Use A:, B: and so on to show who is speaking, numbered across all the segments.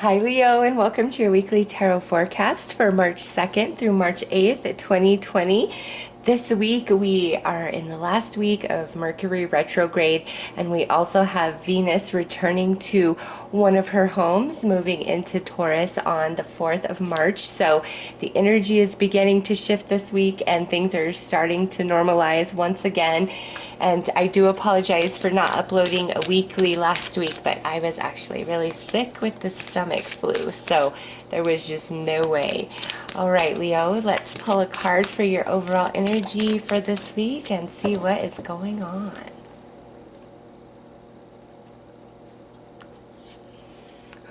A: Hi, Leo, and welcome to your weekly tarot forecast for March 2nd through March 8th, 2020. This week, we are in the last week of Mercury retrograde, and we also have Venus returning to one of her homes, moving into Taurus on the 4th of March. So the energy is beginning to shift this week, and things are starting to normalize once again. And I do apologize for not uploading a weekly last week, but I was actually really sick with the stomach flu, so there was just no way. All right, Leo, let's pull a card for your overall energy for this week and see what is going on.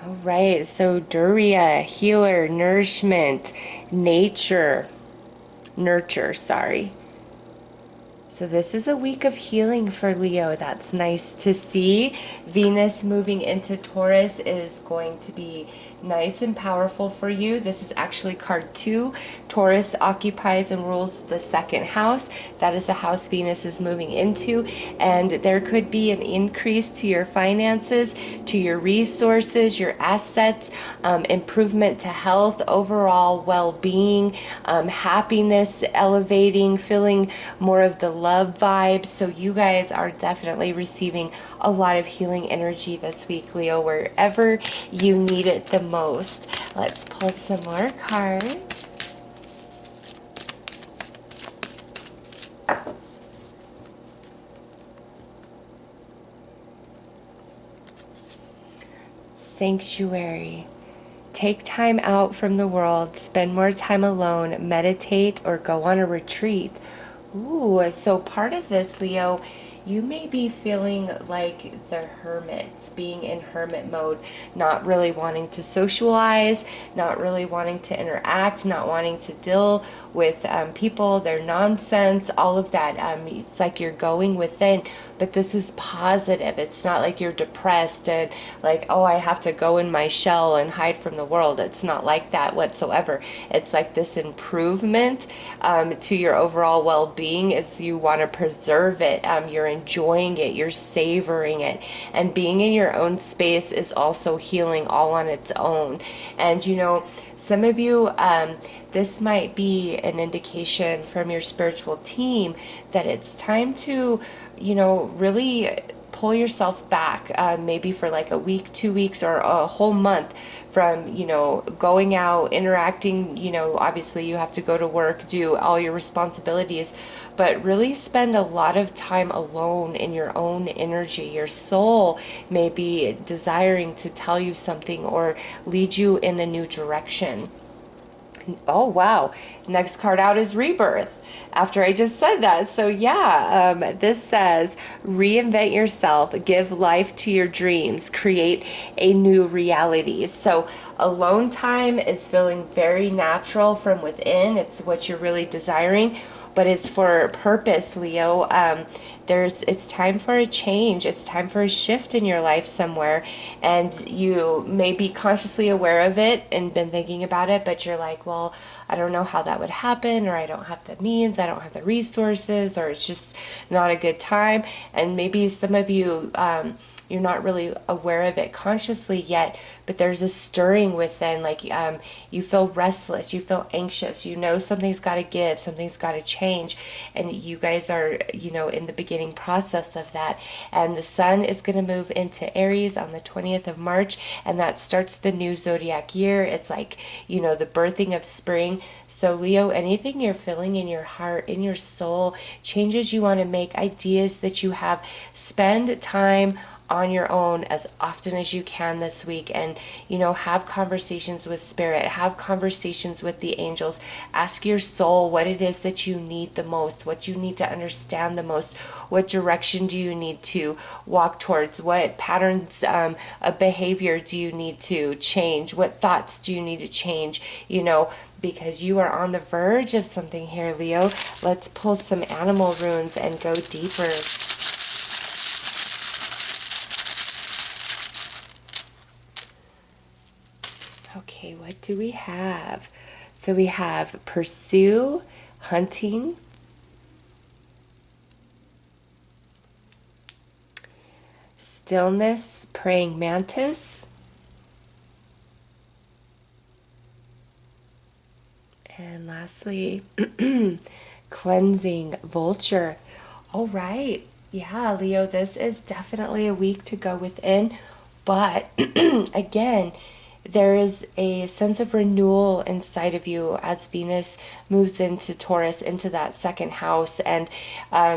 A: All right, so Duria, healer, nourishment, nature, nurture, sorry. So this is a week of healing for Leo. That's nice to see. Venus moving into Taurus is going to be nice and powerful for you. This is actually card 2. Taurus occupies and rules the second house. That is the house Venus is moving into. And there could be an increase to your finances, to your resources, your assets, improvement to health, overall well-being, happiness elevating, feeling more of the love vibe. So you guys are definitely receiving a lot of healing energy this week, Leo, wherever you need it the most. Let's pull some more cards. Sanctuary. Take time out from the world, spend more time alone, meditate, or go on a retreat. Ooh, so part of this, Leo, you may be feeling like the hermit, being in hermit mode, not really wanting to socialize, not really wanting to interact, not wanting to deal with people, their nonsense, all of that. It's like you're going within, but this is positive. It's not like you're depressed and like, oh, I have to go in my shell and hide from the world. It's not like that whatsoever. It's like this improvement to your overall well-being as you want to preserve it. You're enjoying it, you're savoring it, and being in your own space is also healing all on its own. And you know, some of you, this might be an indication from your spiritual team that it's time to, you know, really pull yourself back, maybe for like a week, 2 weeks, or a whole month from, you know, going out, interacting. You know, obviously you have to go to work, do all your responsibilities, but really spend a lot of time alone in your own energy. Your soul may be desiring to tell you something or lead you in a new direction. Oh, wow. Next card out is Rebirth. After I just said that. So yeah, this says reinvent yourself, give life to your dreams, create a new reality. So alone time is feeling very natural from within. It's what you're really desiring, but it's for purpose, Leo. It's time for a change. It's time for a shift in your life somewhere, and you may be consciously aware of it and been thinking about it, but you're like, well, I don't know how that would happen, or I don't have the means, I don't have the resources, or it's just not a good time. And maybe some of you, you're not really aware of it consciously yet, but there's a stirring within, like you feel restless, you feel anxious, you know something's got to give, something's got to change, and you guys are, you know, in the beginning process of that. And the sun is going to move into Aries on the 20th of March, and that starts the new zodiac year. It's like, you know, the birthing of spring. So Leo, anything you're feeling in your heart, in your soul, changes you want to make, ideas that you have, spend time on your own as often as you can this week, and you know, have conversations with spirit, have conversations with the angels, ask your soul what it is that you need the most, what you need to understand the most, what direction do you need to walk towards, what patterns of behavior do you need to change, what thoughts do you need to change, you know, because you are on the verge of something here, Leo. Let's pull some animal runes and go deeper. Okay, what do we have? So we have pursue, hunting, stillness, praying mantis, And lastly, cleansing vulture. All right. Yeah, Leo, this is definitely a week to go within. But again, there is a sense of renewal inside of you as Venus moves into Taurus, into that second house. And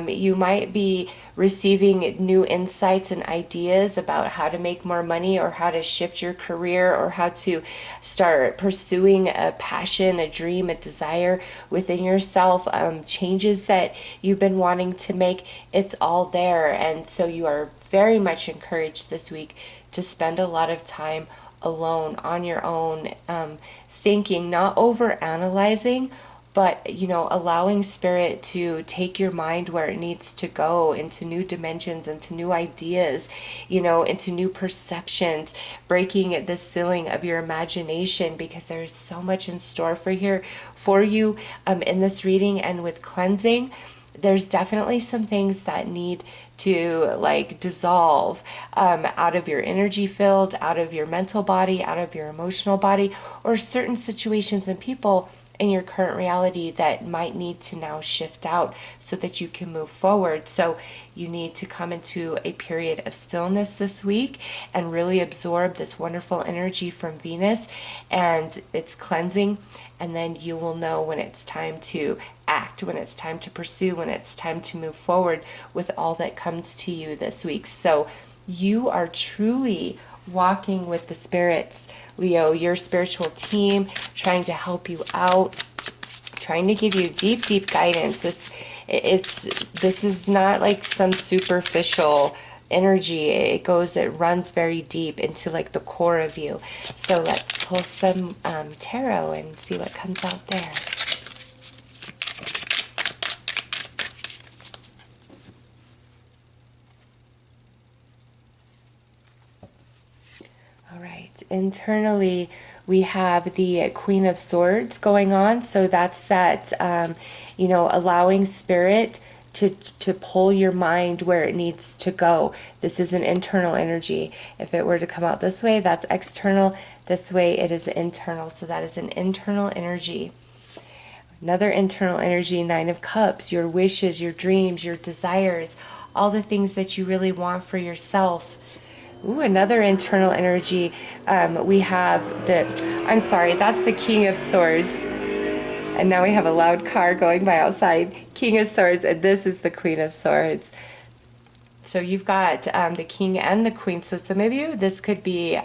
A: you might be receiving new insights and ideas about how to make more money or how to shift your career or how to start pursuing a passion, a dream, a desire within yourself, changes that you've been wanting to make. It's all there. And so you are very much encouraged this week to spend a lot of time alone on your own, thinking, not over analyzing, but allowing spirit to take your mind where it needs to go, into new dimensions, into new ideas, into new perceptions, breaking the ceiling of your imagination, because there's so much in store for you in this reading. And with cleansing, there's definitely some things that need to like dissolve out of your energy field, out of your mental body, out of your emotional body, or certain situations and people in your current reality that might need to now shift out so that you can move forward. So you need to come into a period of stillness this week and really absorb this wonderful energy from Venus and its cleansing. And then you will know when it's time to act, when it's time to pursue, when it's time to move forward with all that comes to you this week. So you are truly walking with the spirits, Leo, your spiritual team, trying to help you out, trying to give you deep, deep guidance. This is not like some superficial energy. It runs very deep into like the core of you. So let's pull some tarot and see what comes out there. All right, internally we have the Queen of Swords going on. So that's that, allowing spirit to pull your mind where it needs to go. This is an internal energy. If it were to come out this way, that's external. This way, it is internal. So that is an internal energy. Another internal energy, Nine of Cups, your wishes, your dreams, your desires, all the things that you really want for yourself. Ooh, another internal energy. We have that's the King of Swords. And now we have a loud car going by outside. King of Swords, and this is the Queen of Swords. So you've got the King and the Queen. So some of you, this could be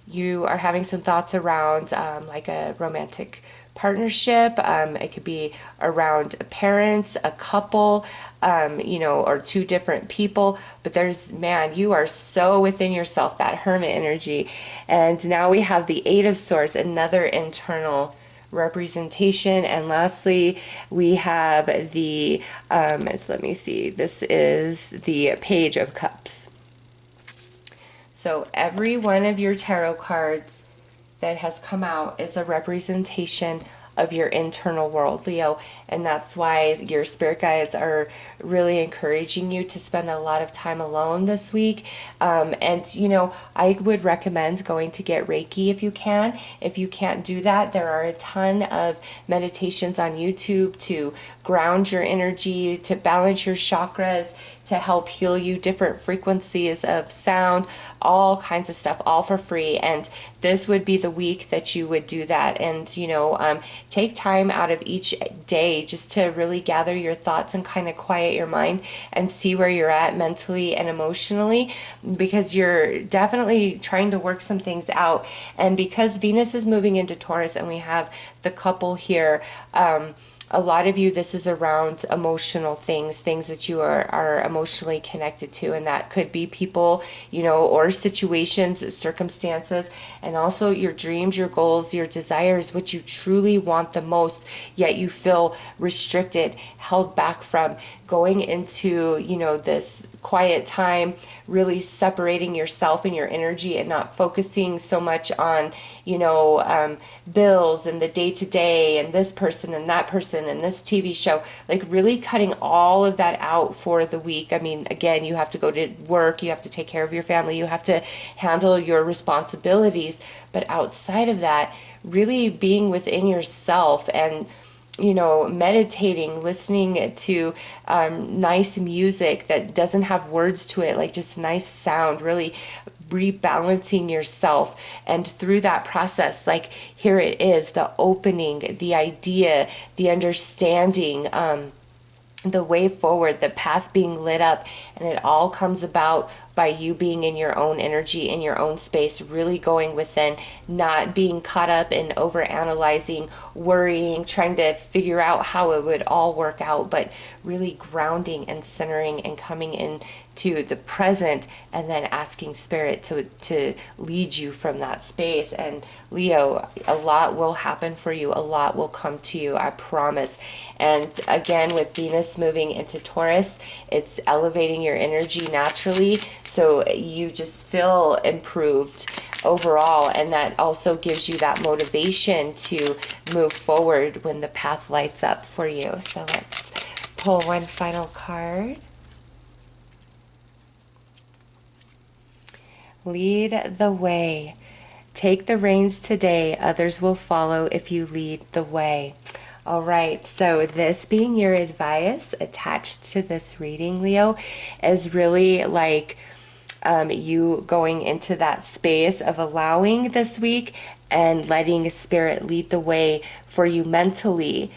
A: you are having some thoughts around like a romantic partnership. It could be around parents, a couple, or two different people. But you are so within yourself, that hermit energy. And now we have the Eight of Swords, another internal representation. And lastly, we have the, let me see, this is the Page of Cups. So every one of your tarot cards that has come out is a representation of your internal world, Leo. And that's why your spirit guides are really encouraging you to spend a lot of time alone this week. I would recommend going to get Reiki if you can. If you can't do that, there are a ton of meditations on YouTube to ground your energy, to balance your chakras, to help heal you, different frequencies of sound, all kinds of stuff, all for free. And this would be the week that you would do that. And, take time out of each day just to really gather your thoughts and kind of quiet your mind and see where you're at mentally and emotionally, because you're definitely trying to work some things out. And because Venus is moving into Taurus and we have the couple here, a lot of you, this is around emotional things that you are emotionally connected to. And that could be people, or situations, circumstances, and also your dreams, your goals, your desires, what you truly want the most, yet you feel restricted, held back from. going into, this quiet time, really separating yourself and your energy and not focusing so much on, bills and the day to day and this person and that person and this TV show, like really cutting all of that out for the week. I mean, again, you have to go to work, you have to take care of your family, you have to handle your responsibilities. But outside of that, really being within yourself and meditating, listening to nice music that doesn't have words to it, like just nice sound, really rebalancing yourself. And through that process, like here it is, the opening, the idea, the understanding, the way forward, the path being lit up, and it all comes about by you being in your own energy, in your own space, really going within, not being caught up in over analyzing, worrying, trying to figure out how it would all work out, but really grounding and centering and coming in to the present, and then asking spirit to lead you from that space. And Leo, a lot will happen for you, a lot will come to you, I promise. And again, with Venus moving into Taurus, it's elevating your energy naturally, so you just feel improved overall, and that also gives you that motivation to move forward when the path lights up for you. So let's pull one final card. Lead the way. Take the reins today. Others will follow if you lead the way. All right, so this being your advice attached to this reading, Leo, is really like you going into that space of allowing this week and letting spirit lead the way for you mentally,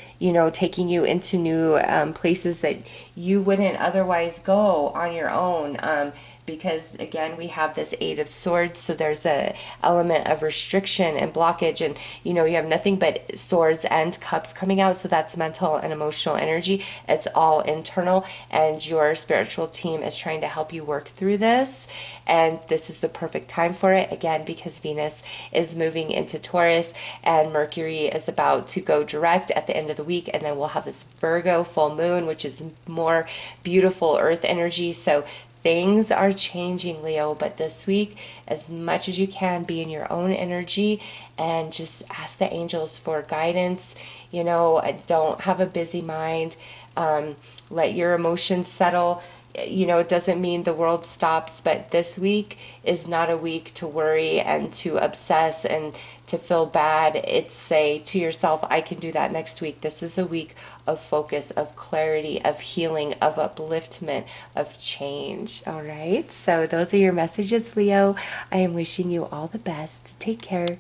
A: taking you into new places that you wouldn't otherwise go on your own. Because again, we have this Eight of Swords, so there's a element of restriction and blockage, and you have nothing but swords and cups coming out, so that's mental and emotional energy. It's all internal, and your spiritual team is trying to help you work through this, and this is the perfect time for it, again, because Venus is moving into Taurus and Mercury is about to go direct at the end of the week, and then we'll have this Virgo full moon, which is more beautiful earth energy. So things are changing, Leo, but this week, as much as you can, be in your own energy and just ask the angels for guidance. Don't have a busy mind. Let your emotions settle. It doesn't mean the world stops, but this week is not a week to worry and to obsess and to feel bad. It's say to yourself, I can do that next week. This is a week of focus, of clarity, of healing, of upliftment, of change. All right. So those are your messages, Leo. I am wishing you all the best. Take care.